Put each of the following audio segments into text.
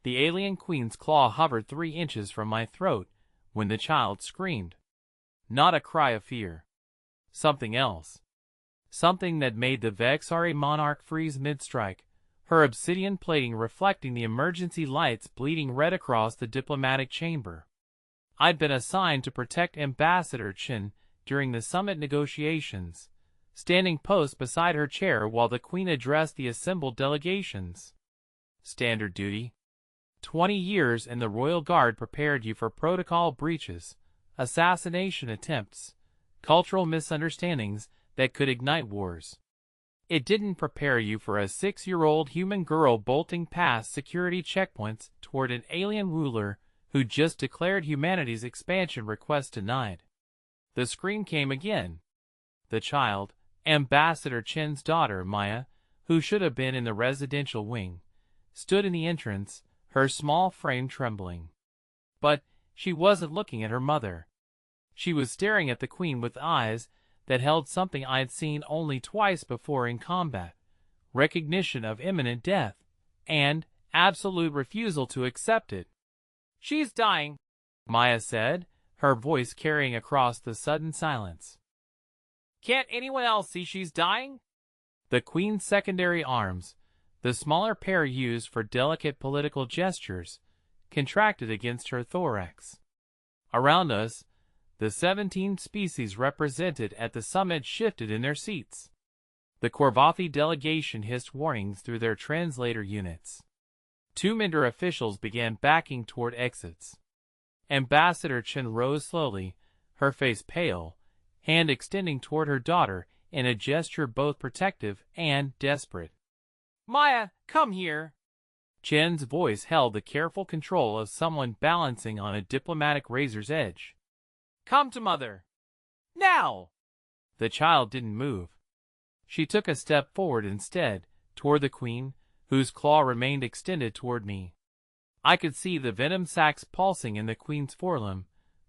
The alien queen's claw hovered 3 inches from my throat when the child screamed. Not a cry of fear. Something else. Something that made the Vexari monarch freeze mid-strike, her obsidian plating reflecting the emergency lights bleeding red across the diplomatic chamber. I'd been assigned to protect Ambassador Chen during the summit negotiations, standing post beside her chair while the Queen addressed the assembled delegations. Standard duty. 20 years in the Royal Guard prepared you for protocol breaches, assassination attempts, cultural misunderstandings that could ignite wars. It didn't prepare you for a 6-year-old human girl bolting past security checkpoints toward an alien ruler who just declared humanity's expansion request denied. The scream came again. The child, Ambassador Chen's daughter Maya, who should have been in the residential wing, stood in the entrance, her small frame trembling. But she wasn't looking at her mother. She was staring at the Queen with eyes that held something I'd seen only twice before in combat: recognition of imminent death, and absolute refusal to accept it. "She's dying," Maya said, her voice carrying across the sudden silence. "Can't anyone else see she's dying?" The Queen's secondary arms, the smaller pair used for delicate political gestures, contracted against her thorax. Around us, the 17 species represented at the summit shifted in their seats. The Korvathi delegation hissed warnings through their translator units. 2 Minder officials began backing toward exits. Ambassador Chen rose slowly, her face pale, hand extending toward her daughter in a gesture both protective and desperate. "Maya, come here." Chen's voice held the careful control of someone balancing on a diplomatic razor's edge. "Come to mother. Now!" The child didn't move. She took a step forward instead, toward the Queen, whose claw remained extended toward me. I could see the venom sacs pulsing in the Queen's forelimb,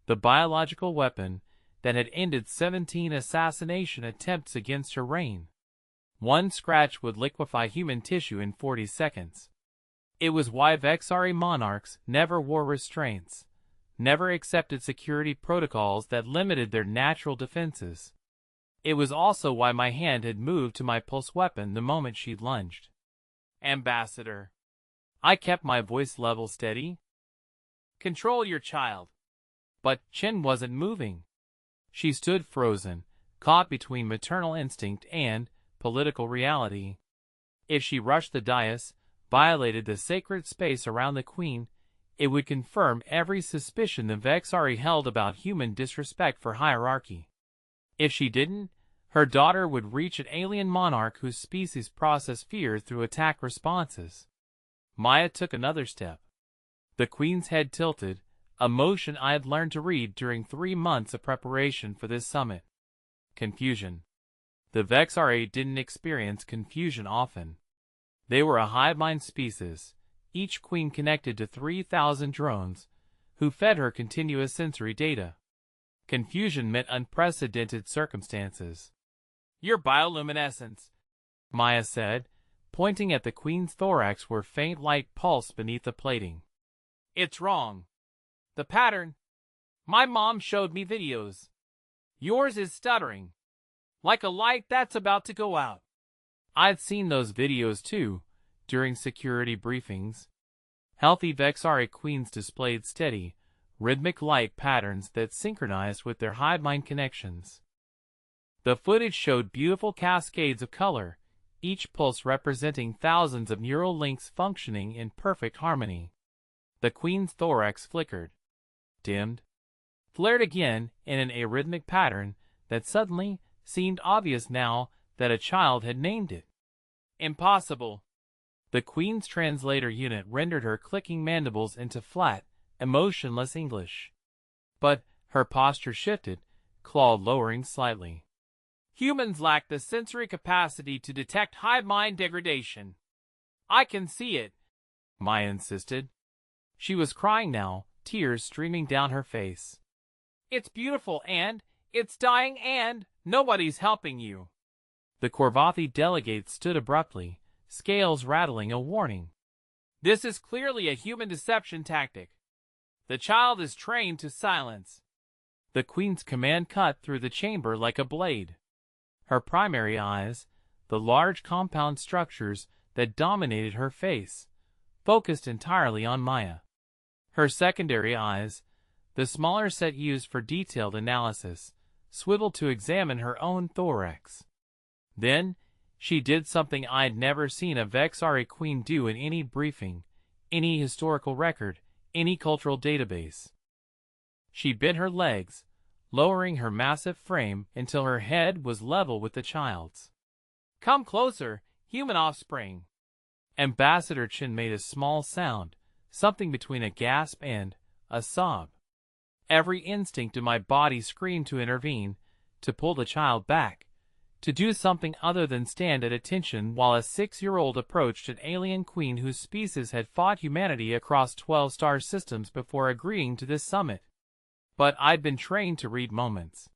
the biological weapon that had ended 17 assassination attempts against her reign. 1 scratch would liquefy human tissue in 40 seconds. It was why Vexari monarchs never wore restraints, never accepted security protocols that limited their natural defenses. It was also why my hand had moved to my pulse weapon the moment she lunged. "Ambassador." I kept my voice level steady. "Control your child." But Chen wasn't moving. She stood frozen, caught between maternal instinct and political reality. If she rushed the dais, violated the sacred space around the Queen, it would confirm every suspicion the Vexari held about human disrespect for hierarchy. If she didn't, her daughter would reach an alien monarch whose species processed fear through attack responses. Maya took another step. The Queen's head tilted, a motion I had learned to read during 3 months of preparation for this summit. Confusion. The Vexari didn't experience confusion often. They were a hive-mind species, each queen connected to 3,000 drones, who fed her continuous sensory data. Confusion meant unprecedented circumstances. "Your bioluminescence," Maya said, pointing at the Queen's thorax where faint light pulsed beneath the plating. "It's wrong. The pattern. My mom showed me videos. Yours is stuttering. Like a light that's about to go out." I'd seen those videos too, during security briefings. Healthy Vexari queens displayed steady, rhythmic light patterns that synchronized with their hive-mind connections. The footage showed beautiful cascades of color, each pulse representing thousands of neural links functioning in perfect harmony. The Queen's thorax flickered, dimmed, flared again in an arrhythmic pattern that suddenly seemed obvious now that a child had named it. "Impossible." The Queen's translator unit rendered her clicking mandibles into flat, emotionless English. But her posture shifted, claw lowering slightly. "Humans lack the sensory capacity to detect hive-mind degradation." "I can see it," Maya insisted. She was crying now, tears streaming down her face. "It's beautiful and it's dying and nobody's helping you." The Korvathi delegate stood abruptly, scales rattling a warning. This is clearly a human deception tactic. The child is trained to silence. The queen's command cut through the chamber like a blade. Her primary eyes, the large compound structures that dominated her face, focused entirely on Maya. Her secondary eyes, the smaller set used for detailed analysis, swiveled to examine her own thorax. Then, she did something I'd never seen a Vexari queen do in any briefing, any historical record, any cultural database. She bent her legs, lowering her massive frame until her head was level with the child's. "Come closer, human offspring." Ambassador Chen made a small sound, something between a gasp and a sob. Every instinct in my body screamed to intervene, to pull the child back, to do something other than stand at attention while a 6-year-old approached an alien queen whose species had fought humanity across 12 star systems before agreeing to this summit. But I'd been trained to read moments,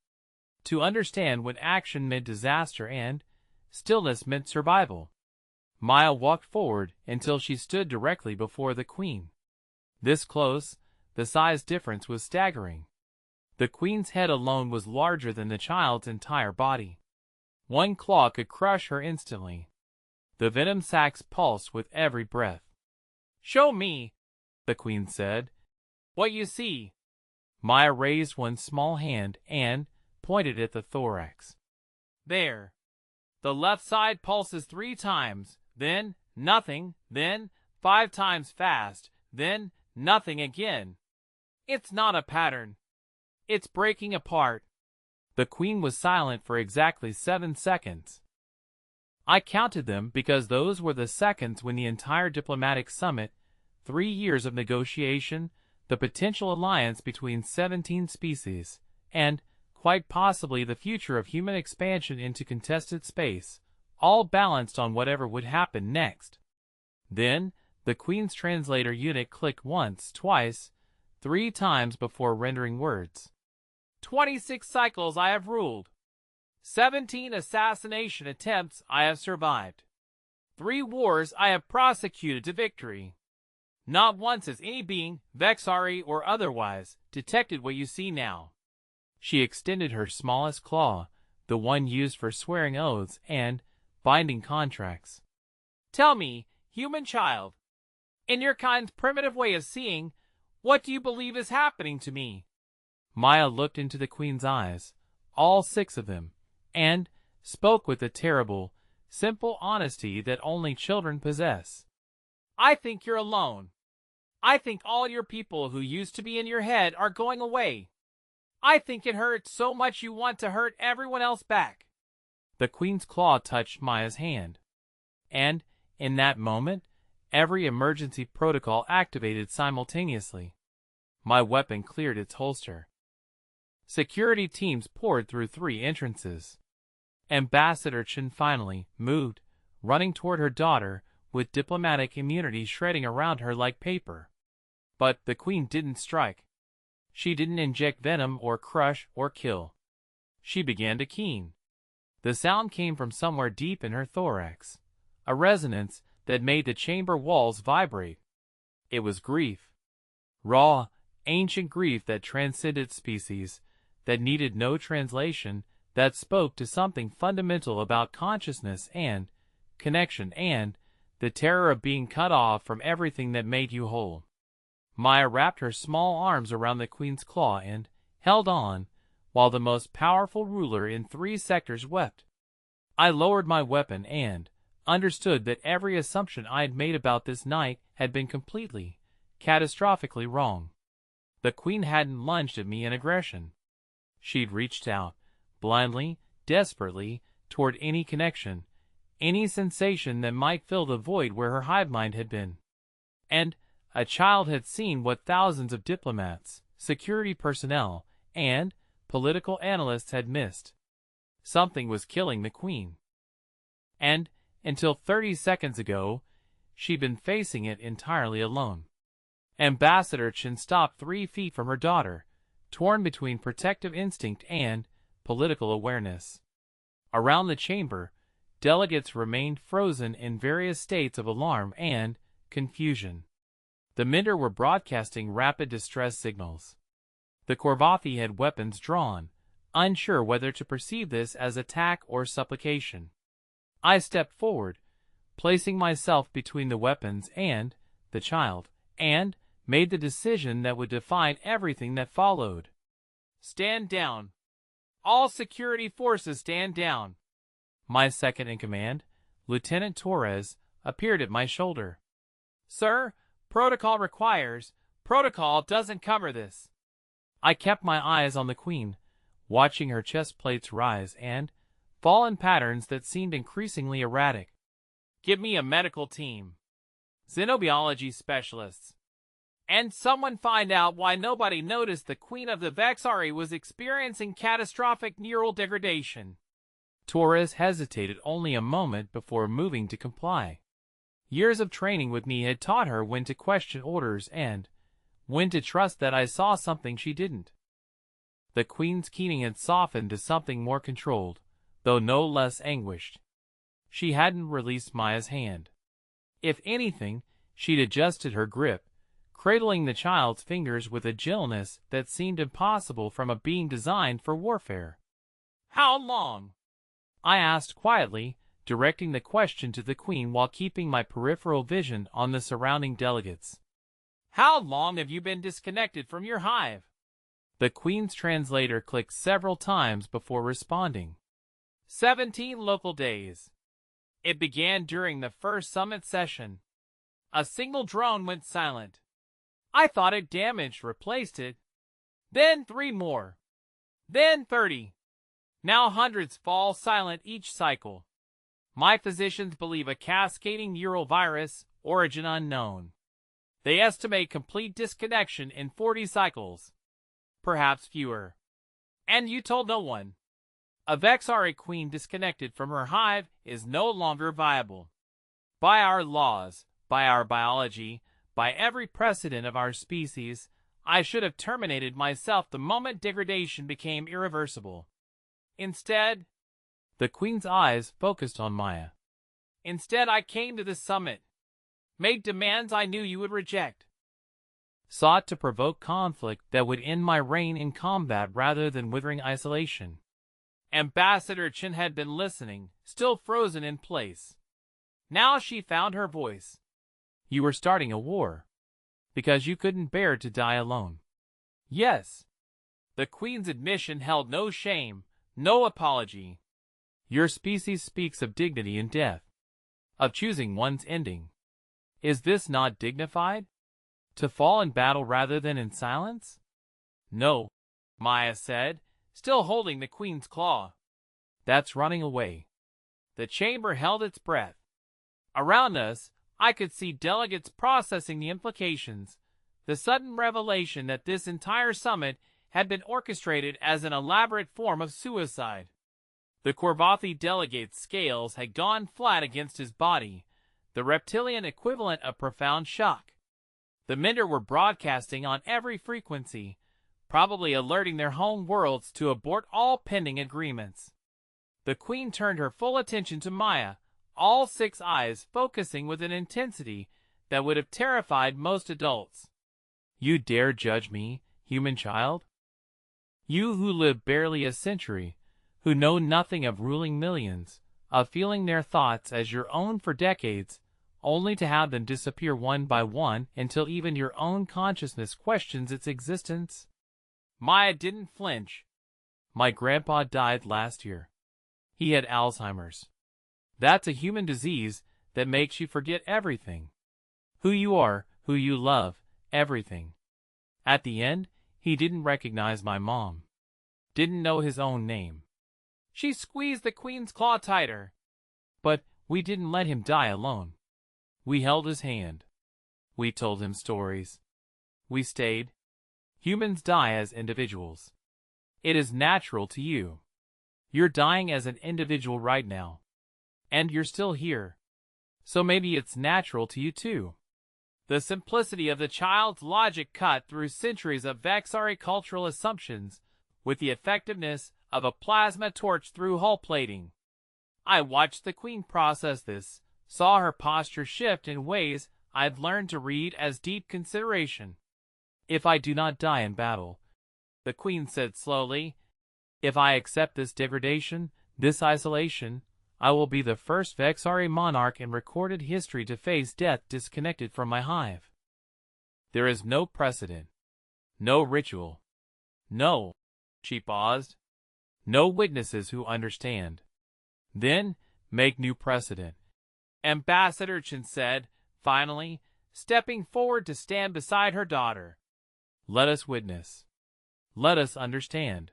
to understand when action meant disaster and stillness meant survival. Maya walked forward until she stood directly before the queen. This close, the size difference was staggering. The queen's head alone was larger than the child's entire body. One claw could crush her instantly. The venom sacs pulsed with every breath. "Show me," the queen said, "what you see." Maya raised one small hand and pointed at the thorax. "There. The left side pulses 3 times, then nothing, then 5 times fast, then nothing again. It's not a pattern. It's breaking apart." The queen was silent for exactly 7 seconds. I counted them because those were the seconds when the entire diplomatic summit, 3 years of negotiation, the potential alliance between 17 species, and, quite possibly the future of human expansion into contested space, all balanced on whatever would happen next. Then, the Queen's translator unit clicked once, twice, 3 times before rendering words. 26 cycles I have ruled. 17 assassination attempts I have survived. 3 wars I have prosecuted to victory. Not once has any being, Vexari or otherwise, detected what you see now. She extended her smallest claw, the one used for swearing oaths and binding contracts. Tell me, human child, in your kind's primitive way of seeing, what do you believe is happening to me? Maya looked into the Queen's eyes, all 6 of them, and spoke with the terrible, simple honesty that only children possess. I think you're alone. I think all your people who used to be in your head are going away. I think it hurts so much you want to hurt everyone else back. The Queen's claw touched Maya's hand. And, in that moment, every emergency protocol activated simultaneously. My weapon cleared its holster. Security teams poured through 3 entrances. Ambassador Chen finally moved, running toward her daughter, with diplomatic immunity shredding around her like paper. But the Queen didn't strike. She didn't inject venom or crush or kill. She began to keen. The sound came from somewhere deep in her thorax, a resonance that made the chamber walls vibrate. It was grief. Raw, ancient grief that transcended species, that needed no translation, that spoke to something fundamental about consciousness and connection and the terror of being cut off from everything that made you whole. Maya wrapped her small arms around the Queen's claw and held on, while the most powerful ruler in 3 sectors wept. I lowered my weapon and understood that every assumption I had made about this night had been completely, catastrophically wrong. The Queen hadn't lunged at me in aggression. She'd reached out, blindly, desperately, toward any connection, any sensation that might fill the void where her hive mind had been. And a child had seen what thousands of diplomats, security personnel, and political analysts had missed. Something was killing the Queen. And, until 30 seconds ago, she'd been facing it entirely alone. Ambassador Chen stopped 3 feet from her daughter, torn between protective instinct and political awareness. Around the chamber, delegates remained frozen in various states of alarm and confusion. The Minder were broadcasting rapid distress signals. The Korvathi had weapons drawn, unsure whether to perceive this as attack or supplication. I stepped forward, placing myself between the weapons and the child, and made the decision that would define everything that followed. "Stand down. All security forces stand down." My second-in-command, Lieutenant Torres, appeared at my shoulder. "Sir, protocol requires. Protocol doesn't cover this." I kept my eyes on the Queen, watching her chest plates rise and fall in patterns that seemed increasingly erratic. "Give me a medical team. Xenobiology specialists. And someone find out why nobody noticed the Queen of the Vexari was experiencing catastrophic neural degradation." Torres hesitated only a moment before moving to comply. Years of training with me had taught her when to question orders and when to trust that I saw something she didn't. The Queen's keening had softened to something more controlled, though no less anguished. She hadn't released Maya's hand. If anything, she'd adjusted her grip, cradling the child's fingers with a gentleness that seemed impossible from a being designed for warfare. "How long?" I asked quietly, directing the question to the Queen while keeping my peripheral vision on the surrounding delegates. "How long have you been disconnected from your hive?" The Queen's translator clicked several times before responding. 17 local days. It began during the first summit session. A single drone went silent. I thought it damaged, replaced it. Then 3 more. Then 30. Now hundreds fall silent each cycle. My physicians believe a cascading neural virus, origin unknown. They estimate complete disconnection in 40 cycles. Perhaps fewer. And you told no one. A Vexari queen disconnected from her hive is no longer viable. By our laws, by our biology, by every precedent of our species, I should have terminated myself the moment degradation became irreversible. Instead, the Queen's eyes focused on Maya. Instead, I came to the summit, made demands I knew you would reject, sought to provoke conflict that would end my reign in combat rather than withering isolation. Ambassador Chen had been listening, still frozen in place. Now she found her voice. You were starting a war, because you couldn't bear to die alone. Yes. The Queen's admission held no shame, no apology. Your species speaks of dignity in death, of choosing one's ending. Is this not dignified? To fall in battle rather than in silence? No, Maya said, still holding the Queen's claw. That's running away. The chamber held its breath. Around us, I could see delegates processing the implications, the sudden revelation that this entire summit had been orchestrated as an elaborate form of suicide. The Korvathi delegate's scales had gone flat against his body, the reptilian equivalent of profound shock. The Minder were broadcasting on every frequency, probably alerting their home worlds to abort all pending agreements. The Queen turned her full attention to Maya, all 6 eyes focusing with an intensity that would have terrified most adults. You dare judge me, human child? You who live barely a century, who know nothing of ruling millions, of feeling their thoughts as your own for decades, only to have them disappear one by one until even your own consciousness questions its existence? Maya didn't flinch. My grandpa died last year. He had Alzheimer's. That's a human disease that makes you forget everything. Who you are, who you love, everything. At the end, he didn't recognize my mom. Didn't know his own name. She squeezed the Queen's claw tighter. But we didn't let him die alone. We held his hand. We told him stories. We stayed. Humans die as individuals. It is natural to you. You're dying as an individual right now. And you're still here. So maybe it's natural to you too. The simplicity of the child's logic cut through centuries of Vexari cultural assumptions with the effectiveness of a plasma torch through hull plating. I watched the Queen process this, saw her posture shift in ways I've learned to read as deep consideration. If I do not die in battle, the queen said slowly, if I accept this degradation, this isolation, I will be the first Vexari monarch in recorded history to face death disconnected from my hive. There is no precedent, no ritual, no, she paused, no witnesses who understand. Then, make new precedent. Ambassador Chen said, finally, stepping forward to stand beside her daughter. Let us witness. Let us understand.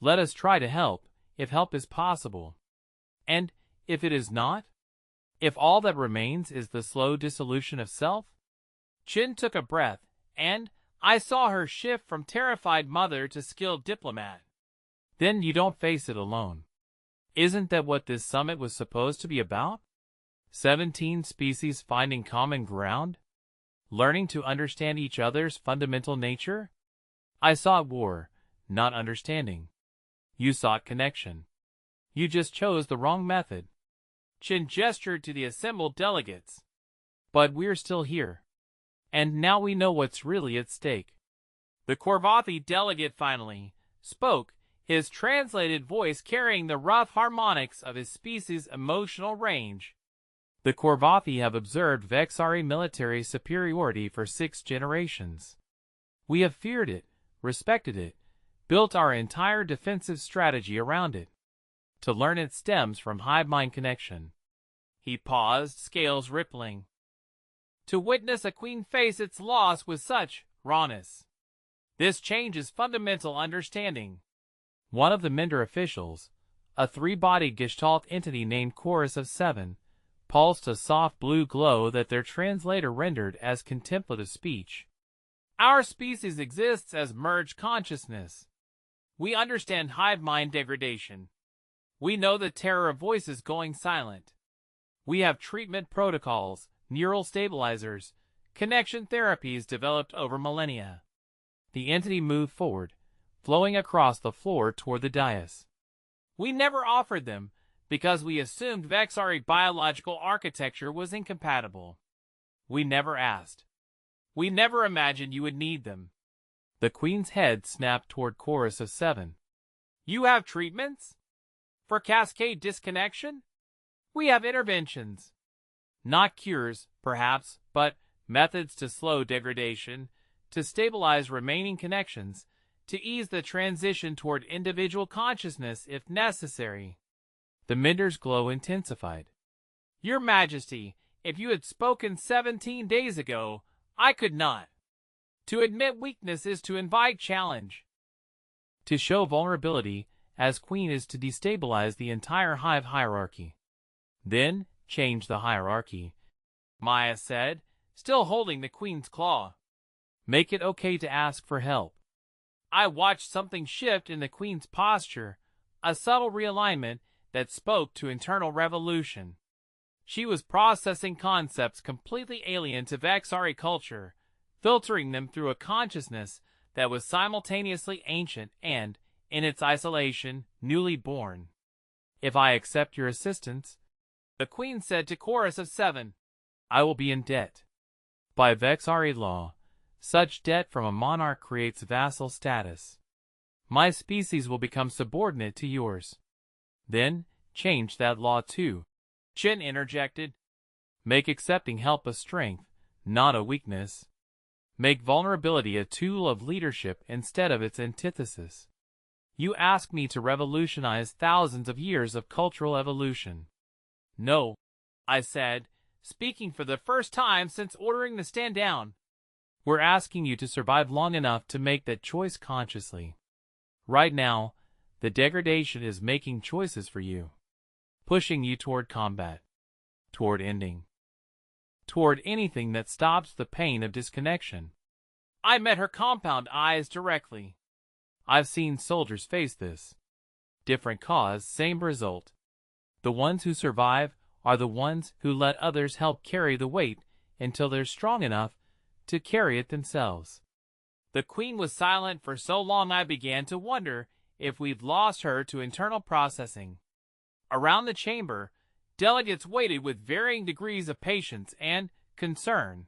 Let us try to help, if help is possible. And if it is not? If all that remains is the slow dissolution of self? Chen took a breath, and I saw her shift from terrified mother to skilled diplomat. Then you don't face it alone. Isn't that what this summit was supposed to be about? 17 species finding common ground? Learning to understand each other's fundamental nature? I sought war, not understanding. You sought connection. You just chose the wrong method. Chen gestured to the assembled delegates. But we're still here. And now we know what's really at stake. The Korvathi delegate finally spoke, his translated voice carrying the rough harmonics of his species' emotional range. The Korvathi have observed Vexari military superiority for 6 generations. We have feared it, respected it, built our entire defensive strategy around it. To learn it stems from hive-mind connection. He paused, scales rippling. To witness a queen face its loss with such rawness. This changes fundamental understanding. One of the Minder officials, a 3-bodied Gestalt entity named Chorus of 7, pulsed a soft blue glow that their translator rendered as contemplative speech. Our species exists as merged consciousness. We understand hive mind degradation. We know the terror of voices going silent. We have treatment protocols, neural stabilizers, connection therapies developed over millennia. The entity moved forward, flowing across the floor toward the dais. We never offered them, because we assumed Vexari biological architecture was incompatible. We never asked. We never imagined you would need them. The queen's head snapped toward Chorus of 7. You have treatments? For cascade disconnection? We have interventions. Not cures, perhaps, but methods to slow degradation, to stabilize remaining connections, to ease the transition toward individual consciousness if necessary. The Minder's glow intensified. Your Majesty, if you had spoken 17 days ago, I could not. To admit weakness is to invite challenge. To show vulnerability as queen is to destabilize the entire hive hierarchy. Then, change the hierarchy, Maya said, still holding the queen's claw. Make it okay to ask for help. I watched something shift in the queen's posture, a subtle realignment that spoke to internal revolution. She was processing concepts completely alien to Vexari culture, filtering them through a consciousness that was simultaneously ancient and, in its isolation, newly born. If I accept your assistance, the queen said to Chorus of 7, I will be in debt. By Vexari law, such debt from a monarch creates vassal status. My species will become subordinate to yours. Then, change that law too. Chen interjected. Make accepting help a strength, not a weakness. Make vulnerability a tool of leadership instead of its antithesis. You ask me to revolutionize thousands of years of cultural evolution. No, I said, speaking for the first time since ordering the stand down. We're asking you to survive long enough to make that choice consciously. Right now, the degradation is making choices for you. Pushing you toward combat. Toward ending. Toward anything that stops the pain of disconnection. I met her compound eyes directly. I've seen soldiers face this. Different cause, same result. The ones who survive are the ones who let others help carry the weight until they're strong enough to carry it themselves. The queen was silent for so long I began to wonder if we'd lost her to internal processing. Around the chamber, delegates waited with varying degrees of patience and concern.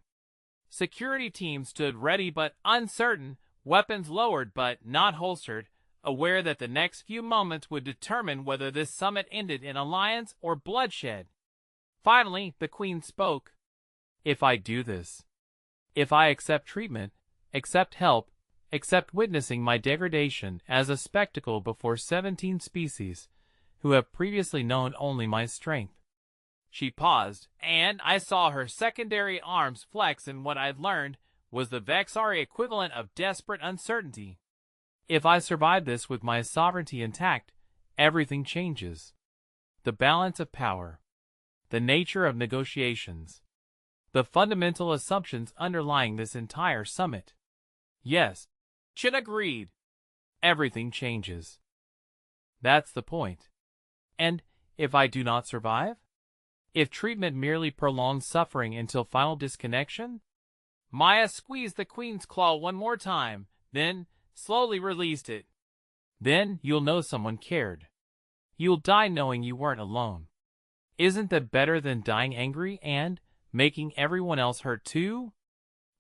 Security teams stood ready but uncertain, weapons lowered but not holstered, aware that the next few moments would determine whether this summit ended in alliance or bloodshed. Finally, the Queen spoke. If I do this, if I accept treatment, accept help, accept witnessing my degradation as a spectacle before 17 species, who have previously known only my strength. She paused, and I saw her secondary arms flex in what I'd learned was the Vexari equivalent of desperate uncertainty. If I survive this with my sovereignty intact, everything changes. The balance of power, the nature of negotiations, the fundamental assumptions underlying this entire summit. Yes, Chen agreed. Everything changes. That's the point. And if I do not survive? If treatment merely prolongs suffering until final disconnection? Maya squeezed the Queen's claw one more time, then slowly released it. Then you'll know someone cared. You'll die knowing you weren't alone. Isn't that better than dying angry and making everyone else hurt too?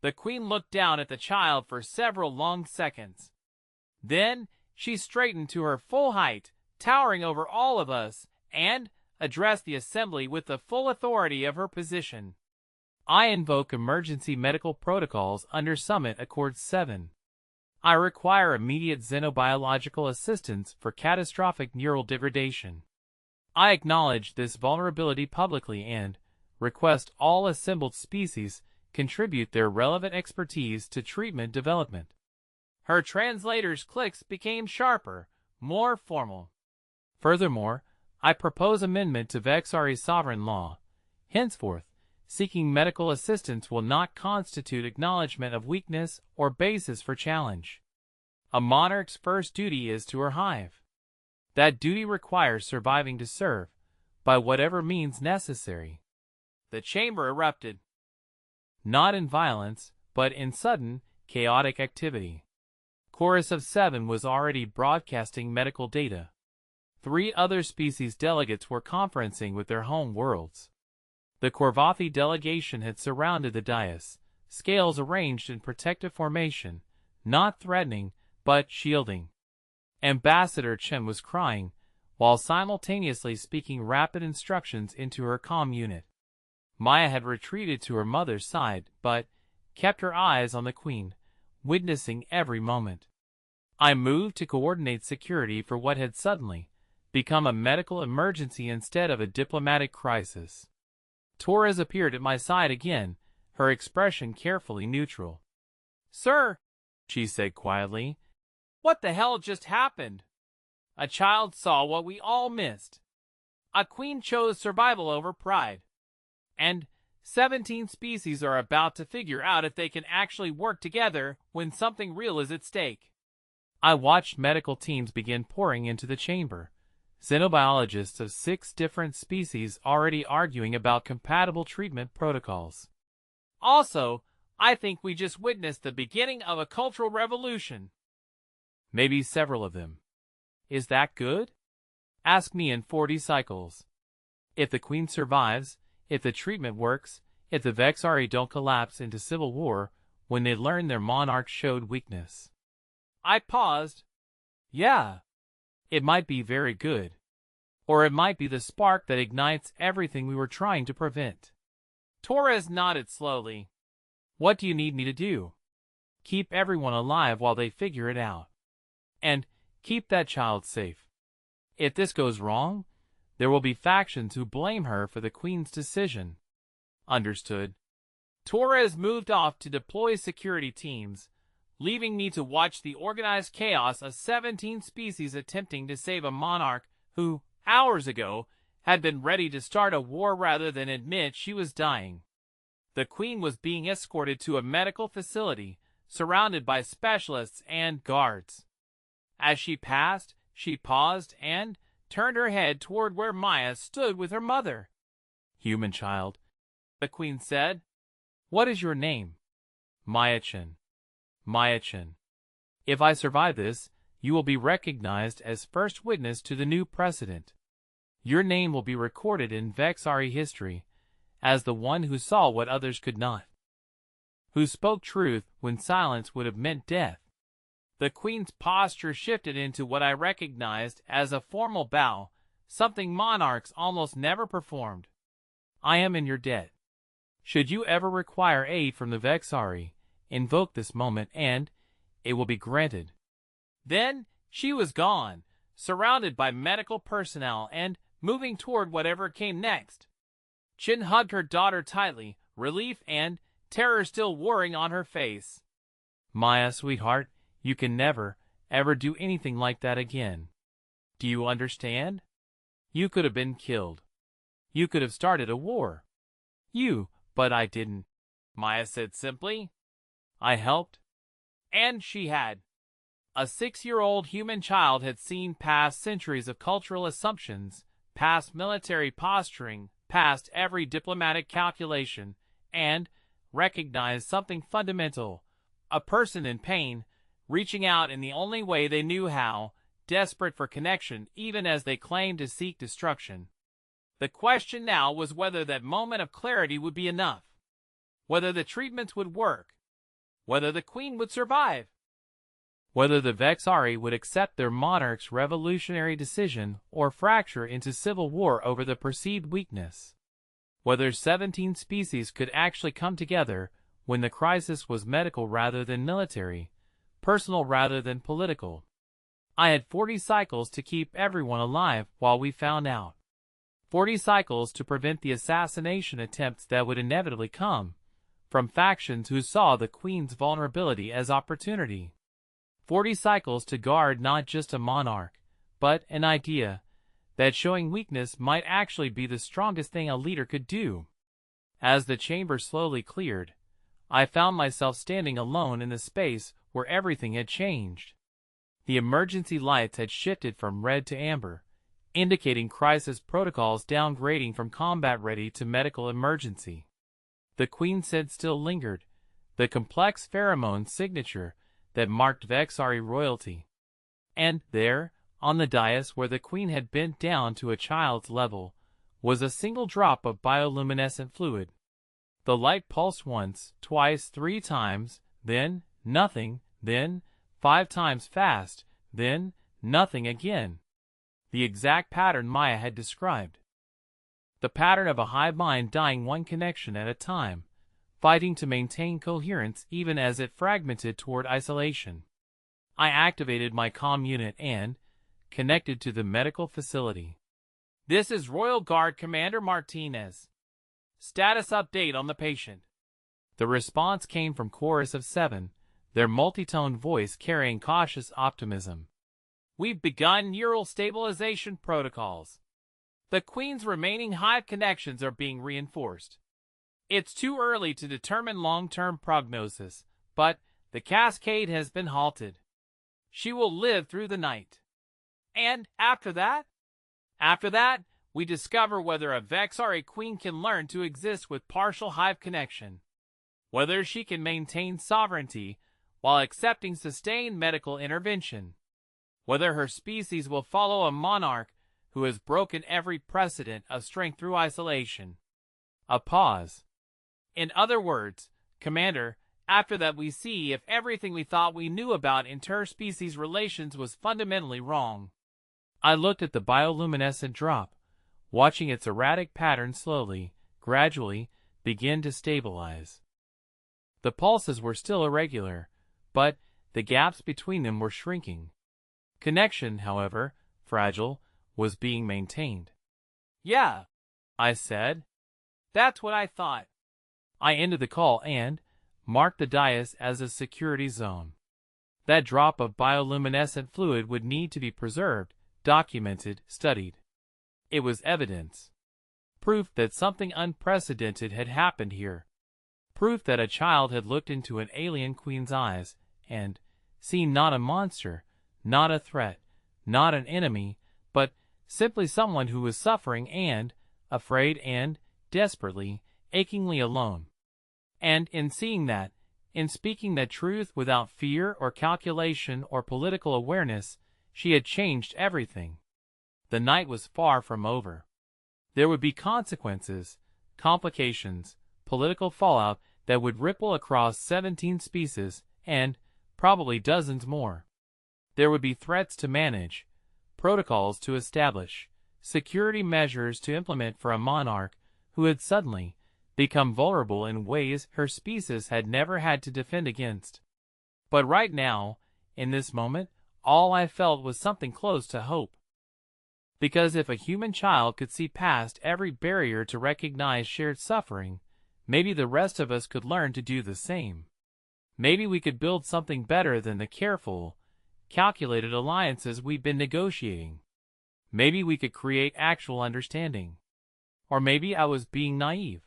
The Queen looked down at the child for several long seconds. Then she straightened to her full height, towering over all of us, and addressed the assembly with the full authority of her position. I invoke emergency medical protocols under Summit Accord 7. I require immediate xenobiological assistance for catastrophic neural degradation. I acknowledge this vulnerability publicly and request all assembled species contribute their relevant expertise to treatment development. Her translator's clicks became sharper, more formal. Furthermore, I propose amendment to Vexari's sovereign law. Henceforth, seeking medical assistance will not constitute acknowledgement of weakness or basis for challenge. A monarch's first duty is to her hive. That duty requires surviving to serve, by whatever means necessary. The chamber erupted. Not in violence, but in sudden, chaotic activity. Chorus of 7 was already broadcasting medical data. 3 other species delegates were conferencing with their home worlds. The Korvathi delegation had surrounded the dais, scales arranged in protective formation, not threatening, but shielding. Ambassador Chen was crying, while simultaneously speaking rapid instructions into her comm unit. Maya had retreated to her mother's side, but kept her eyes on the Queen, witnessing every moment. I moved to coordinate security for what had suddenly become a medical emergency instead of a diplomatic crisis. Torres appeared at my side again, her expression carefully neutral. "Sir," she said quietly, "what the hell just happened?" A child saw what we all missed. A queen chose survival over pride. And 17 species are about to figure out if they can actually work together when something real is at stake. I watched medical teams begin pouring into the chamber. Xenobiologists of 6 different species already arguing about compatible treatment protocols. Also, I think we just witnessed the beginning of a cultural revolution. Maybe several of them. Is that good? Ask me in 40 cycles. If the Queen survives, if the treatment works, if the Vexari don't collapse into civil war when they learn their monarch showed weakness. I paused. Yeah. It might be very good. Or it might be the spark that ignites everything we were trying to prevent. Torres nodded slowly. What do you need me to do? Keep everyone alive while they figure it out. And keep that child safe. If this goes wrong, there will be factions who blame her for the Queen's decision. Understood. Torres moved off to deploy security teams, leaving me to watch the organized chaos of 17 species attempting to save a monarch who, hours ago, had been ready to start a war rather than admit she was dying. The Queen was being escorted to a medical facility, surrounded by specialists and guards. As she passed, she paused and turned her head toward where Maya stood with her mother. "Human child," the Queen said. "What is your name?" "Maya Chen." "Maya Chen. If I survive this, you will be recognized as first witness to the new precedent. Your name will be recorded in Vexari history as the one who saw what others could not, who spoke truth when silence would have meant death. The queen's posture shifted into what I recognized as a formal bow, something monarchs almost never performed. I am in your debt. Should you ever require aid from the Vexari, invoke this moment and it will be granted. Then she was gone, surrounded by medical personnel and moving toward whatever came next. Chin hugged her daughter tightly, relief and terror still warring on her face. Maya, sweetheart, you can never, ever do anything like that again. Do you understand? You could have been killed. You could have started a war. But I didn't, Maya said simply. I helped. And she had. A 6-year-old human child had seen past centuries of cultural assumptions, past military posturing, past every diplomatic calculation, and recognized something fundamental. A person in pain, reaching out in the only way they knew how, desperate for connection even as they claimed to seek destruction. The question now was whether that moment of clarity would be enough, whether the treatments would work, whether the queen would survive, whether the Vexari would accept their monarch's revolutionary decision or fracture into civil war over the perceived weakness, whether 17 species could actually come together when the crisis was medical rather than military, personal rather than political. I had 40 cycles to keep everyone alive while we found out. 40 cycles to prevent the assassination attempts that would inevitably come from factions who saw the queen's vulnerability as opportunity. 40 cycles to guard not just a monarch, but an idea that showing weakness might actually be the strongest thing a leader could do. As the chamber slowly cleared, I found myself standing alone in the space where everything had changed. The emergency lights had shifted from red to amber, indicating crisis protocols downgrading from combat ready to medical emergency. The queen's scent still lingered, the complex pheromone signature that marked Vexari royalty. And there, on the dais where the queen had bent down to a child's level, was a single drop of bioluminescent fluid. The light pulsed once, twice, 3 times, then nothing, then 5 times fast, then nothing again. The exact pattern Maya had described. The pattern of a hive mind dying one connection at a time, fighting to maintain coherence even as it fragmented toward isolation. I activated my comm unit and connected to the medical facility. This is Royal Guard Commander Martinez. Status update on the patient. The response came from Chorus of 7, their multi-tone voice carrying cautious optimism. We've begun neural stabilization protocols. The Queen's remaining hive connections are being reinforced. It's too early to determine long-term prognosis, but the cascade has been halted. She will live through the night. And after that? After that, we discover whether a Vexari queen can learn to exist with partial hive connection, whether she can maintain sovereignty while accepting sustained medical intervention, whether her species will follow a monarch who has broken every precedent of strength through isolation. A pause. In other words, Commander, after that we see if everything we thought we knew about interspecies relations was fundamentally wrong. I looked at the bioluminescent drop, watching its erratic pattern slowly, gradually, begin to stabilize. The pulses were still irregular, but the gaps between them were shrinking. Connection, however, fragile, was being maintained. Yeah, I said. That's what I thought. I ended the call and marked the dais as a security zone. That drop of bioluminescent fluid would need to be preserved, documented, studied. It was evidence. Proof that something unprecedented had happened here. Proof that a child had looked into an alien queen's eyes and seen not a monster, not a threat, not an enemy, but simply someone who was suffering and afraid and desperately, achingly alone. And in seeing that, in speaking that truth without fear or calculation or political awareness, she had changed everything. The night was far from over. There would be consequences, complications, political fallout that would ripple across 17 species and probably dozens more. There would be threats to manage, protocols to establish, security measures to implement for a monarch who had suddenly become vulnerable in ways her species had never had to defend against. But right now, in this moment, all I felt was something close to hope. Because if a human child could see past every barrier to recognize shared suffering, maybe the rest of us could learn to do the same. Maybe we could build something better than the careful, calculated alliances we've been negotiating. Maybe we could create actual understanding. Or maybe I was being naive.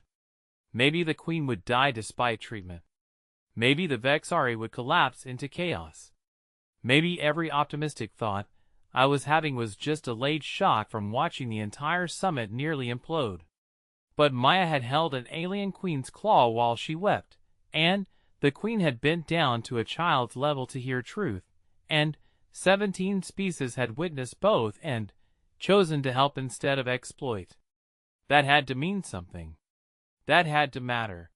Maybe the Queen would die despite treatment. Maybe the Vexari would collapse into chaos. Maybe every optimistic thought I was having was just a late shock from watching the entire summit nearly implode. But Maya had held an alien queen's claw while she wept, and the queen had bent down to a child's level to hear truth, and 17 species had witnessed both and chosen to help instead of exploit. That had to mean something. That had to matter.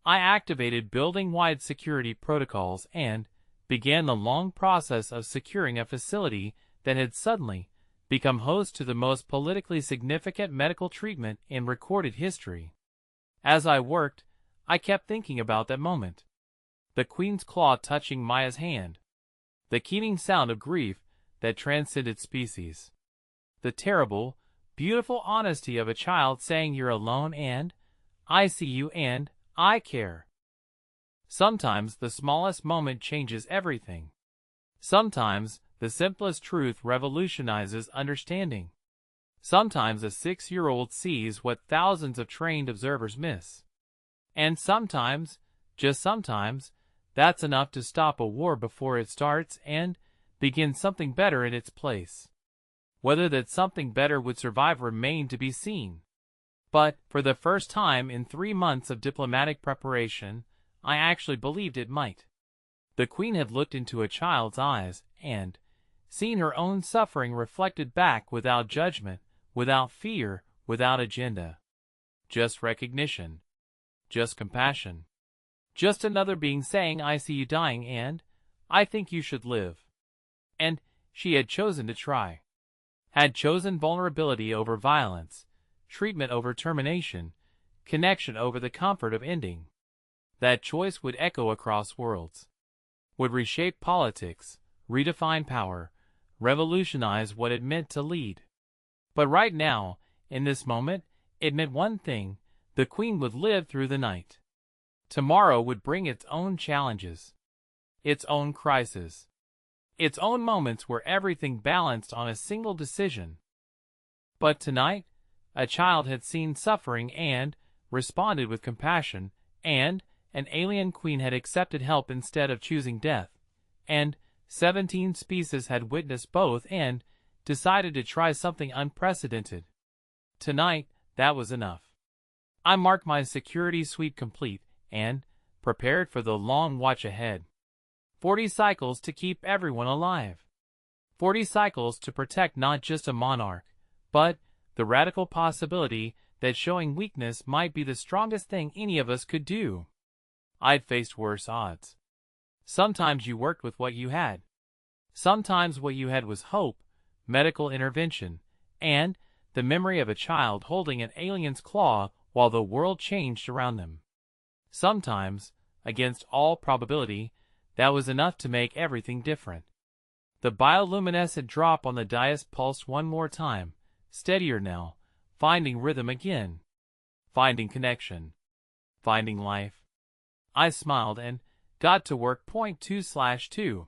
I activated building-wide security protocols and began the long process of securing a facility that had suddenly become host to the most politically significant medical treatment in recorded history. As I worked, I kept thinking about that moment. The Queen's claw touching Maya's hand. The keening sound of grief that transcended species. The terrible, beautiful honesty of a child saying you're alone and I see you and I care. Sometimes the smallest moment changes everything. Sometimes the simplest truth revolutionizes understanding. Sometimes a 6-year-old sees what thousands of trained observers miss. And sometimes, just sometimes, that's enough to stop a war before it starts and begin something better in its place. Whether that something better would survive remained to be seen. But, for the first time in 3 months of diplomatic preparation, I actually believed it might. The Queen had looked into a child's eyes and seen her own suffering reflected back without judgment, without fear, without agenda. Just recognition. Just compassion. Just another being saying, I see you dying and I think you should live. And she had chosen to try. Had chosen vulnerability over violence, treatment over termination, connection over the comfort of ending. That choice would echo across worlds. Would reshape politics, redefine power, revolutionize what it meant to lead. But right now, in this moment, it meant one thing: the Queen would live through the night. Tomorrow would bring its own challenges, its own crises, its own moments where everything balanced on a single decision. But tonight, a child had seen suffering and responded with compassion, and an alien queen had accepted help instead of choosing death, and 17 species had witnessed both and decided to try something unprecedented. Tonight, that was enough. I marked my security sweep complete and prepared for the long watch ahead. 40 cycles to keep everyone alive. 40 cycles to protect not just a monarch, but the radical possibility that showing weakness might be the strongest thing any of us could do. I'd faced worse odds. Sometimes you worked with what you had. Sometimes what you had was hope, medical intervention, and the memory of a child holding an alien's claw while the world changed around them. Sometimes, against all probability, that was enough to make everything different. The bioluminescent drop on the dais pulsed one more time, steadier now, finding rhythm again. Finding connection. Finding life. I smiled and got to work. Point 2/2.